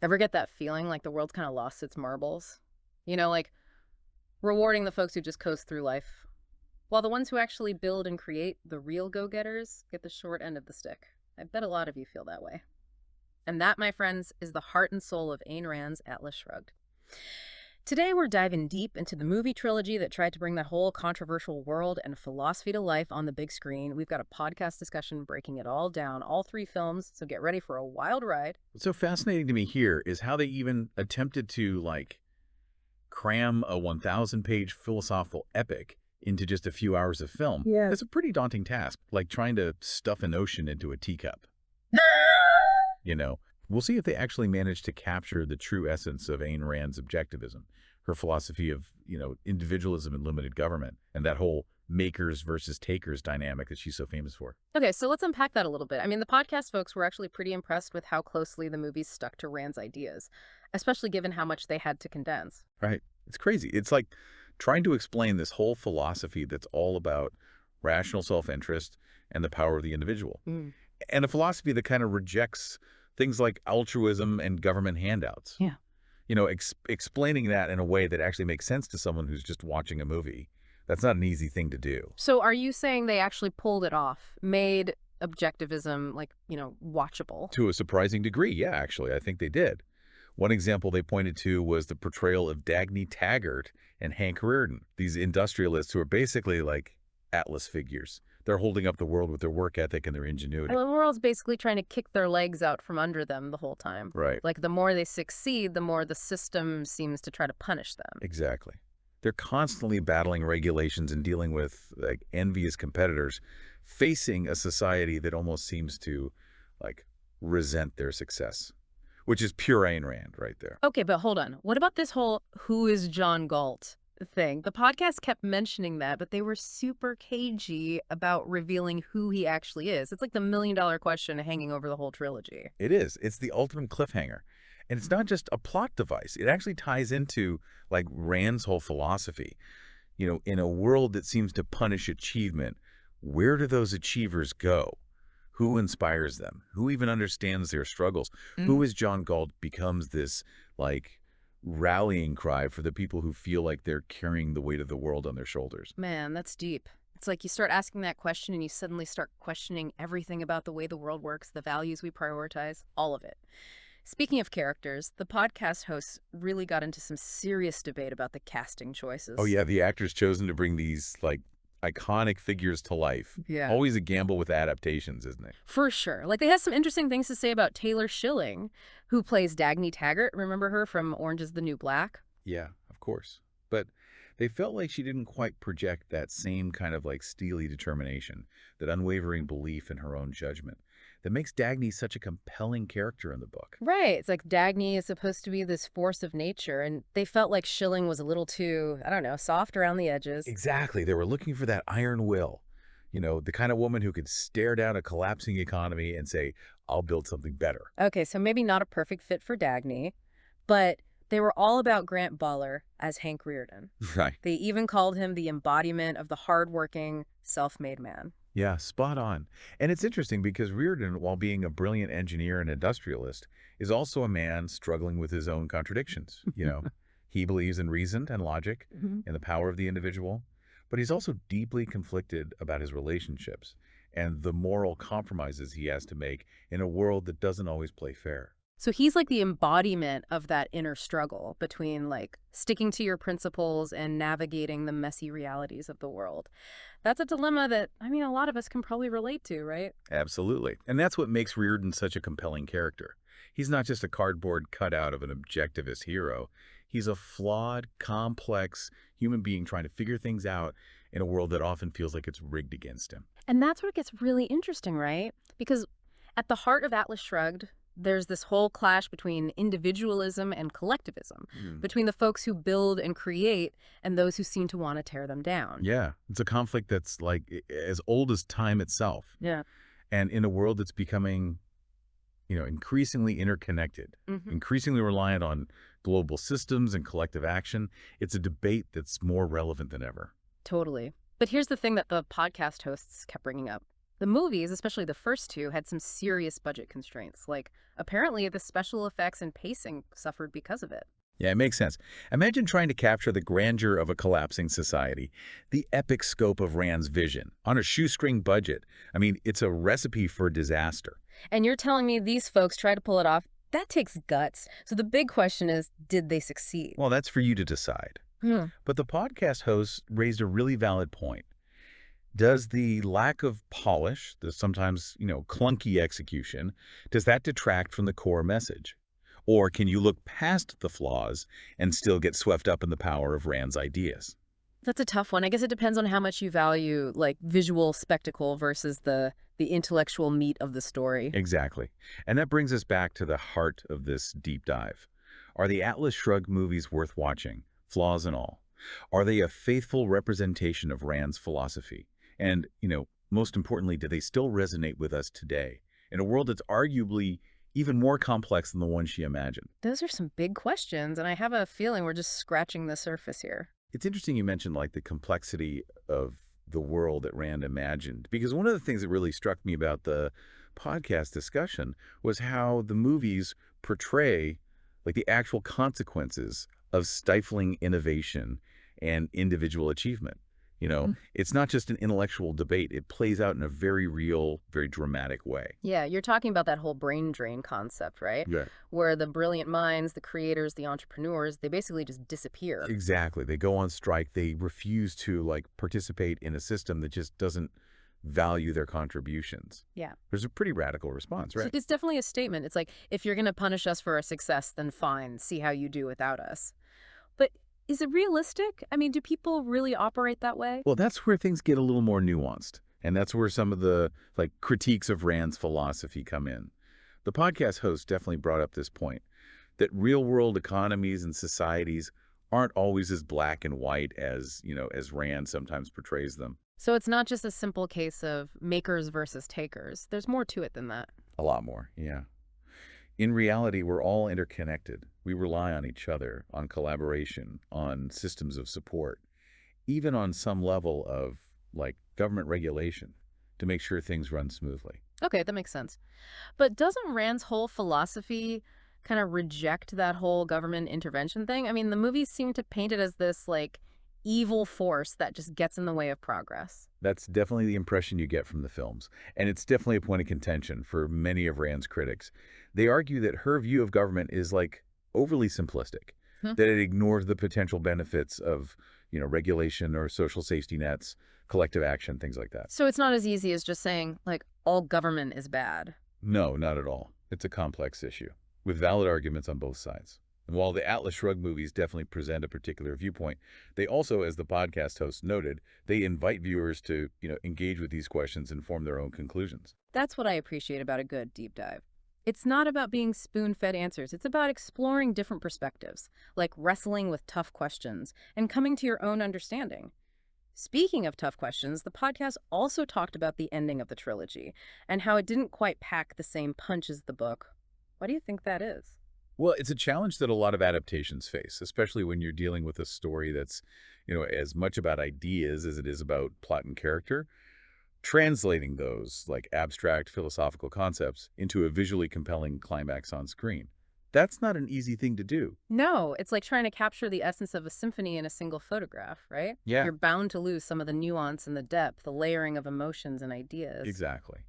Ever get that feeling like the world's kind of lost its marbles? You know, like rewarding the folks who just coast through life, while the ones who actually build and create, the real go-getters, get the short end of the stick. I bet a lot of you feel that way. And that, my friends, is the heart and soul of Ayn Rand's Atlas Shrugged. Today, we're diving deep into the movie trilogy that tried to bring that whole controversial world and philosophy to life on the big screen. We've got a podcast discussion breaking it all down, all three films, so get ready for a wild ride. What's so fascinating to me here is how they even attempted to, cram a 1,000-page philosophical epic into just a few hours of film. Yeah. It's a pretty daunting task, like trying to stuff an ocean into a teacup. We'll see if they actually manage to capture the true essence of Ayn Rand's Objectivism, her philosophy of, individualism and limited government, and that whole makers versus takers dynamic that she's so famous for. Okay, so let's unpack that a little bit. I mean, the podcast folks were actually pretty impressed with how closely the movies stuck to Rand's ideas, especially given how much they had to condense. Right. It's crazy. It's like trying to explain this whole philosophy that's all about rational self-interest and the power of the individual. And a philosophy that kind of rejects things like altruism and government handouts. Yeah. Explaining that in a way that actually makes sense to someone who's just watching a movie, that's not an easy thing to do. So are you saying they actually pulled it off, made Objectivism, watchable? To a surprising degree, yeah, actually, I think they did. One example they pointed to was the portrayal of Dagny Taggart and Hank Rearden, these industrialists who are basically like Atlas figures. They're holding up the world with their work ethic and their ingenuity. Well, the world's basically trying to kick their legs out from under them the whole time. Right. Like, the more they succeed, the more the system seems to try to punish them. Exactly. They're constantly battling regulations and dealing with envious competitors, facing a society that almost seems to resent their success, which is pure Ayn Rand right there. Okay, but hold on. What about this whole "who is John Galt" thing? The podcast kept mentioning that, but they were super cagey about revealing who he actually is. It's like the million-dollar question hanging over the whole trilogy. It is. It's the ultimate cliffhanger. And it's not just a plot device. It actually ties into Rand's whole philosophy. In a world that seems to punish achievement, where do those achievers go? Who inspires them? Who even understands their struggles? Who is John Galt becomes this rallying cry for the people who feel like they're carrying the weight of the world on their shoulders. Man, that's deep. It's like you start asking that question and you suddenly start questioning everything about the way the world works, the values we prioritize, all of it. Speaking of characters, the podcast hosts really got into some serious debate about the casting choices. Oh yeah, the actors chosen to bring these iconic figures to life. Yeah. Always a gamble with adaptations, isn't it? For sure. They have some interesting things to say about Taylor Schilling, who plays Dagny Taggart. Remember her from Orange is the New Black? Yeah, of course. But they felt like she didn't quite project that same kind of steely determination, that unwavering belief in her own judgment that makes Dagny such a compelling character in the book. Right. It's like Dagny is supposed to be this force of nature, and they felt like Schilling was a little too, I don't know, soft around the edges. Exactly. They were looking for that iron will. The kind of woman who could stare down a collapsing economy and say, I'll build something better. Okay, so maybe not a perfect fit for Dagny, but they were all about Grant Buller as Hank Rearden. Right. They even called him the embodiment of the hardworking, self-made man. Yeah, spot on. And it's interesting because Rearden, while being a brilliant engineer and industrialist, is also a man struggling with his own contradictions. He believes in reason and logic and the power of the individual, but he's also deeply conflicted about his relationships and the moral compromises he has to make in a world that doesn't always play fair. So he's like the embodiment of that inner struggle between sticking to your principles and navigating the messy realities of the world. That's a dilemma that, a lot of us can probably relate to, right? Absolutely. And that's what makes Rearden such a compelling character. He's not just a cardboard cutout of an objectivist hero. He's a flawed, complex human being trying to figure things out in a world that often feels like it's rigged against him. And that's what gets really interesting, right? Because at the heart of Atlas Shrugged, there's this whole clash between individualism and collectivism, between the folks who build and create and those who seem to want to tear them down. Yeah, it's a conflict that's as old as time itself. Yeah. And in a world that's becoming, increasingly interconnected, increasingly reliant on global systems and collective action, it's a debate that's more relevant than ever. Totally. But here's the thing that the podcast hosts kept bringing up. The movies, especially the first two, had some serious budget constraints. Like, apparently, the special effects and pacing suffered because of it. Yeah, it makes sense. Imagine trying to capture the grandeur of a collapsing society, the epic scope of Rand's vision, on a shoestring budget. I mean, it's a recipe for disaster. And you're telling me these folks try to pull it off? That takes guts. So the big question is, did they succeed? Well, that's for you to decide. Hmm. But the podcast host raised a really valid point. Does the lack of polish, the sometimes, clunky execution, does that detract from the core message? Or can you look past the flaws and still get swept up in the power of Rand's ideas? That's a tough one. I guess it depends on how much you value, like, visual spectacle versus the intellectual meat of the story. Exactly. And that brings us back to the heart of this deep dive. Are the Atlas Shrugged movies worth watching, flaws and all? Are they a faithful representation of Rand's philosophy? And, most importantly, do they still resonate with us today in a world that's arguably even more complex than the one she imagined? Those are some big questions, and I have a feeling we're just scratching the surface here. It's interesting you mentioned like the complexity of the world that Rand imagined, because one of the things that really struck me about the podcast discussion was how the movies portray like the actual consequences of stifling innovation and individual achievement. It's not just an intellectual debate. It plays out in a very real, very dramatic way. Yeah, you're talking about that whole brain drain concept, right? Yeah. Where the brilliant minds, the creators, the entrepreneurs, they basically just disappear. Exactly. They go on strike. They refuse to like participate in a system that just doesn't value their contributions. Yeah. There's a pretty radical response, So right? it's definitely a statement. It's like, if you're going to punish us for our success, then fine, see how you do without us. But is it realistic? I mean, do people really operate that way? Well, that's where things get a little more nuanced. And that's where some of the like critiques of Rand's philosophy come in. The podcast host definitely brought up this point that real-world economies and societies aren't always as black and white as, as Rand sometimes portrays them. So it's not just a simple case of makers versus takers. There's more to it than that. A lot more, yeah. In reality, we're all interconnected. We rely on each other, on collaboration, on systems of support, even on some level of, like, government regulation to make sure things run smoothly. Okay, that makes sense. But doesn't Rand's whole philosophy kind of reject that whole government intervention thing? I mean, the movies seem to paint it as this, like, evil force that just gets in the way of progress. That's definitely the impression you get from the films, and it's definitely a point of contention for many of Rand's critics. They argue that her view of government is, like, overly simplistic, that it ignores the potential benefits of, regulation or social safety nets, collective action, things like that. So it's not as easy as just saying, like, all government is bad. No, not at all. It's a complex issue, with valid arguments on both sides. And while the Atlas Shrugged movies definitely present a particular viewpoint, they also, as the podcast host noted, they invite viewers to, engage with these questions and form their own conclusions. That's what I appreciate about a good deep dive. It's not about being spoon-fed answers. It's about exploring different perspectives, like wrestling with tough questions and coming to your own understanding. Speaking of tough questions, the podcast also talked about the ending of the trilogy and how it didn't quite pack the same punch as the book. Why do you think that is? Well, it's a challenge that a lot of adaptations face, especially when you're dealing with a story that's, as much about ideas as it is about plot and character. Translating those, like abstract philosophical concepts, into a visually compelling climax on screen. That's not an easy thing to do. No, it's like trying to capture the essence of a symphony in a single photograph, right? Yeah. You're bound to lose some of the nuance and the depth, the layering of emotions and ideas. Exactly.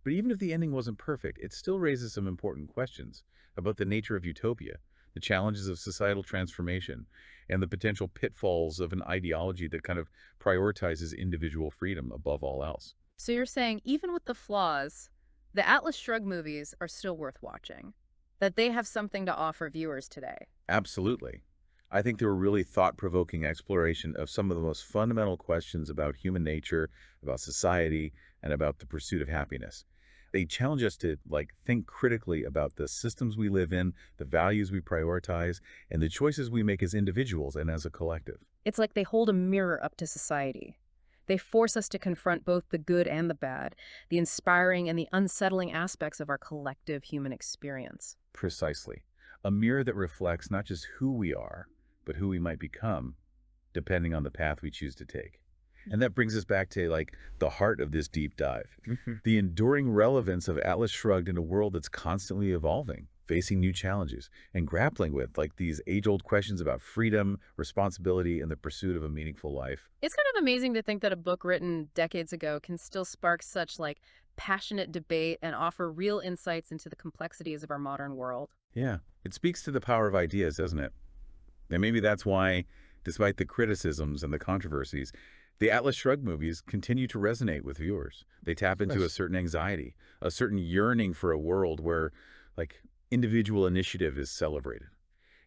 But even if the ending wasn't perfect, it still raises some important questions about the nature of utopia, the challenges of societal transformation, and the potential pitfalls of an ideology that kind of prioritizes individual freedom above all else. So you're saying even with the flaws, the Atlas Shrugged movies are still worth watching, that they have something to offer viewers today. Absolutely. I think they're a really thought-provoking exploration of some of the most fundamental questions about human nature, about society, and about the pursuit of happiness. They challenge us to think critically about the systems we live in, the values we prioritize, and the choices we make as individuals and as a collective. It's like they hold a mirror up to society. They force us to confront both the good and the bad, the inspiring and the unsettling aspects of our collective human experience. Precisely. A mirror that reflects not just who we are, but who we might become, depending on the path we choose to take. And that brings us back to like the heart of this deep dive. Mhm. The enduring relevance of Atlas Shrugged in a world that's constantly evolving, facing new challenges, and grappling with like these age-old questions about freedom, responsibility, and the pursuit of a meaningful life. It's kind of amazing to think that a book written decades ago can still spark such like passionate debate and offer real insights into the complexities of our modern world. Yeah, it speaks to the power of ideas, doesn't it? And maybe that's why, despite the criticisms and the controversies, the Atlas Shrugged movies continue to resonate with viewers. They tap into a Course. certain anxiety, a certain yearning for a world where, like, individual initiative is celebrated,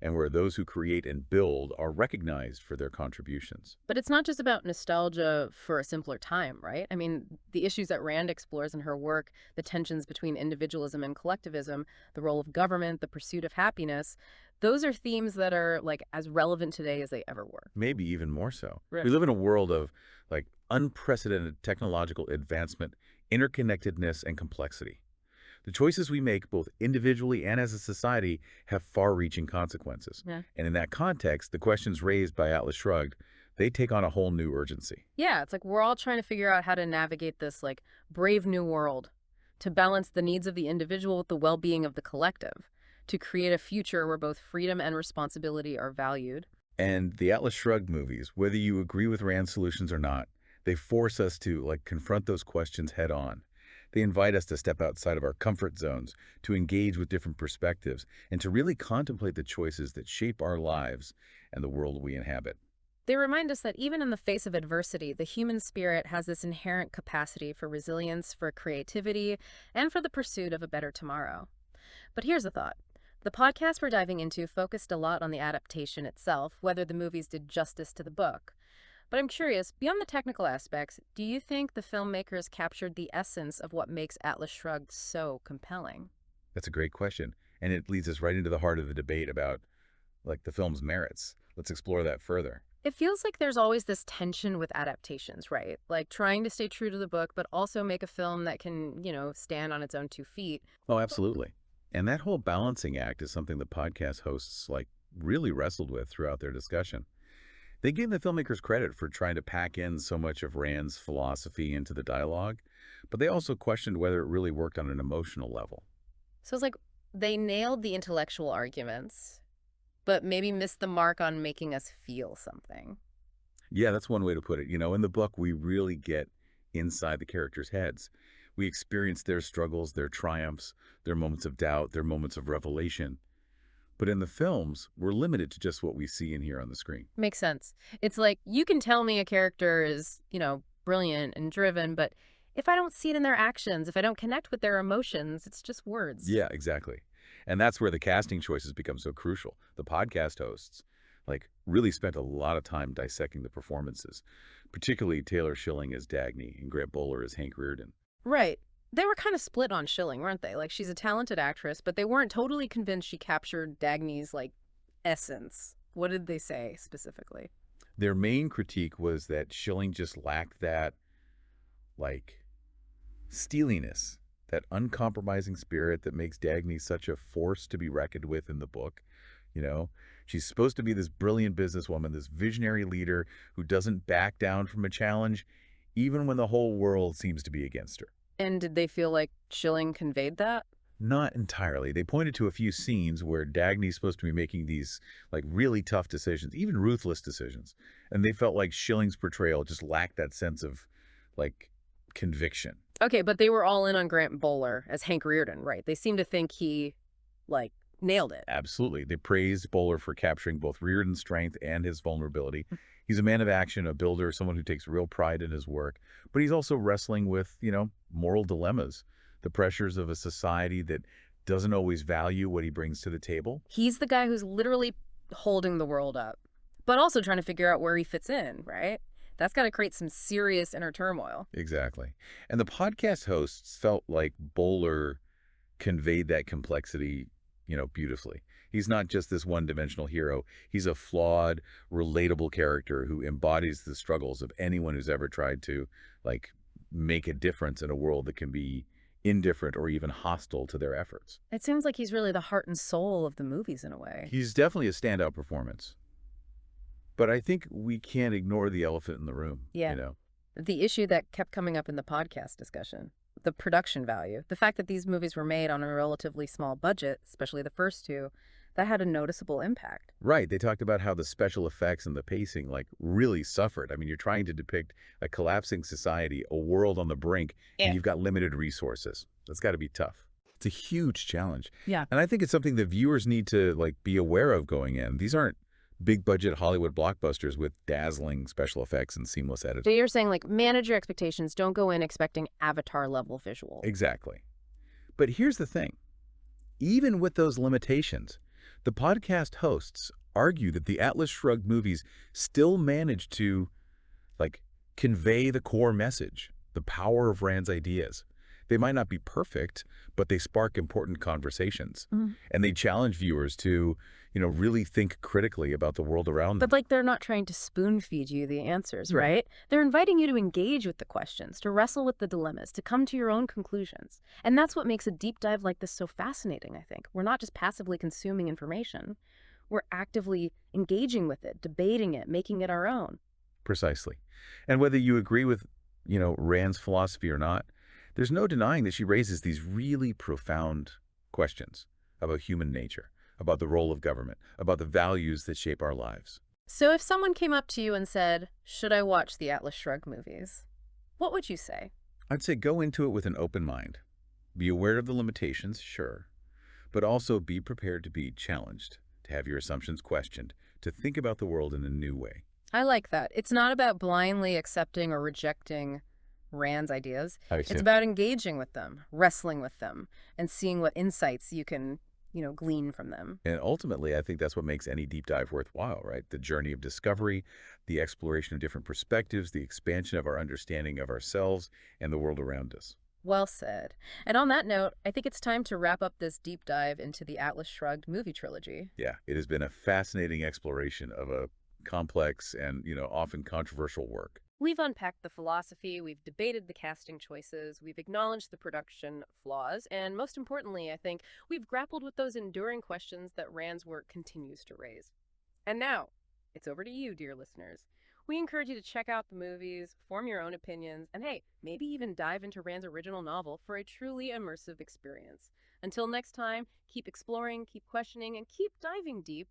and where those who create and build are recognized for their contributions. But it's not just about nostalgia for a simpler time, right? I mean, the issues that Rand explores in her work, the tensions between individualism and collectivism, the role of government, the pursuit of happiness, those are themes that are like as relevant today as they ever were. Maybe even more so. Right. We live in a world of, like, unprecedented technological advancement, interconnectedness, and complexity. The choices we make, both individually and as a society, have far-reaching consequences. Yeah. And in that context, the questions raised by Atlas Shrugged, they take on a whole new urgency. Yeah, it's like we're all trying to figure out how to navigate this like brave new world, to balance the needs of the individual with the well-being of the collective, to create a future where both freedom and responsibility are valued. And the Atlas Shrugged movies, whether you agree with Rand's solutions or not, they force us to, like, confront those questions head on. They invite us to step outside of our comfort zones, to engage with different perspectives, and to really contemplate the choices that shape our lives and the world we inhabit. They remind us that even in the face of adversity, the human spirit has this inherent capacity for resilience, for creativity, and for the pursuit of a better tomorrow. But here's a thought. The podcast we're diving into focused a lot on the adaptation itself, whether the movies did justice to the book. But I'm curious, beyond the technical aspects, do you think the filmmakers captured the essence of what makes Atlas Shrugged so compelling? That's a great question. And it leads us right into the heart of the debate about, like, the film's merits. Let's explore that further. It feels like there's always this tension with adaptations, right? Like trying to stay true to the book, but also make a film that can, stand on its own 2 feet. Oh, absolutely. And that whole balancing act is something the podcast hosts, like, really wrestled with throughout their discussion. They gave the filmmakers credit for trying to pack in so much of Rand's philosophy into the dialogue, but they also questioned whether it really worked on an emotional level. So it's like they nailed the intellectual arguments, but maybe missed the mark on making us feel something. Yeah, that's one way to put it. In the book, we really get inside the characters' heads. We experience their struggles, their triumphs, their moments of doubt, their moments of revelation. But in the films, we're limited to just what we see and hear on the screen. Makes sense. It's like you can tell me a character is, brilliant and driven, but if I don't see it in their actions, if I don't connect with their emotions, it's just words. Yeah, exactly. And that's where the casting choices become so crucial. The podcast hosts, like, really spent a lot of time dissecting the performances, particularly Taylor Schilling as Dagny and Grant Bowler as Hank Reardon. Right. They were kind of split on Schilling, weren't they? Like she's a talented actress, but they weren't totally convinced she captured Dagny's like essence. What did they say specifically? Their main critique was that Schilling just lacked that, like, steeliness, that uncompromising spirit that makes Dagny such a force to be reckoned with in the book. You know, she's supposed to be this brilliant businesswoman, this visionary leader who doesn't back down from a challenge, even when the whole world seems to be against her. And did they feel like Schilling conveyed that? Not entirely. They pointed to a few scenes where Dagny's supposed to be making these, like, really tough decisions, even ruthless decisions. And they felt like Schilling's portrayal just lacked that sense of, like, conviction. Okay, but they were all in on Grant Bowler as Hank Reardon, right? They seemed to think he, like, nailed it. Absolutely. They praised Bowler for capturing both Reardon's strength and his vulnerability. He's a man of action, a builder, someone who takes real pride in his work, but he's also wrestling with, moral dilemmas, the pressures of a society that doesn't always value what he brings to the table. He's the guy who's literally holding the world up, but also trying to figure out where he fits in, right? That's got to create some serious inner turmoil. Exactly. And the podcast hosts felt like Bowler conveyed that complexity, beautifully. He's not just this one-dimensional hero. He's a flawed, relatable character who embodies the struggles of anyone who's ever tried to, like, make a difference in a world that can be indifferent or even hostile to their efforts. It seems like he's really the heart and soul of the movies in a way. He's definitely a standout performance. But I think we can't ignore the elephant in the room. Yeah. The issue that kept coming up in the podcast discussion, the production value, the fact that these movies were made on a relatively small budget, especially the first two, that had a noticeable impact. Right. They talked about how the special effects and the pacing like really suffered. I mean, you're trying to depict a collapsing society, a world on the brink, and Yeah. you've got limited resources. That's got to be tough. It's a huge challenge. Yeah. And I think it's something that viewers need to like be aware of going in. These aren't big budget Hollywood blockbusters with dazzling special effects and seamless So editing. you're saying, like, manage your expectations. Don't go in expecting Avatar level visuals. Exactly. But here's the thing. Even with those limitations, the podcast hosts argue that the Atlas Shrugged movies still manage to, like, convey the core message, the power of Rand's ideas. They might not be perfect, but they spark important conversations. Mhm. And they challenge viewers to, really think critically about the world around them. But, like, they're not trying to spoon feed you the answers, Right. right? They're inviting you to engage with the questions, to wrestle with the dilemmas, to come to your own conclusions. And that's what makes a deep dive like this so fascinating, I think. We're not just passively consuming information. We're actively engaging with it, debating it, making it our own. Precisely. And whether you agree with, Rand's philosophy or not, there's no denying that she raises these really profound questions about human nature, about the role of government, about the values that shape our lives. So if someone came up to you and said, "Should I watch the Atlas Shrugged movies?" What would you say? I'd say go into it with an open mind. Be aware of the limitations, sure, but also be prepared to be challenged, to have your assumptions questioned, to think about the world in a new way. I like that. It's not about blindly accepting or rejecting Rand's ideas. I It's see. about engaging with them, wrestling with them, and seeing what insights you can, glean from them. And ultimately, I think that's what makes any deep dive worthwhile, right? The journey of discovery, the exploration of different perspectives, the expansion of our understanding of ourselves and the world around us. Well said. And on that note, I think it's time to wrap up this deep dive into the Atlas Shrugged movie trilogy. Yeah, it has been a fascinating exploration of a complex and, often controversial work. We've unpacked the philosophy, we've debated the casting choices, we've acknowledged the production flaws, and most importantly, I think, we've grappled with those enduring questions that Rand's work continues to raise. And now, it's over to you, dear listeners. We encourage you to check out the movies, form your own opinions, and hey, maybe even dive into Rand's original novel for a truly immersive experience. Until next time, keep exploring, keep questioning, and keep diving deep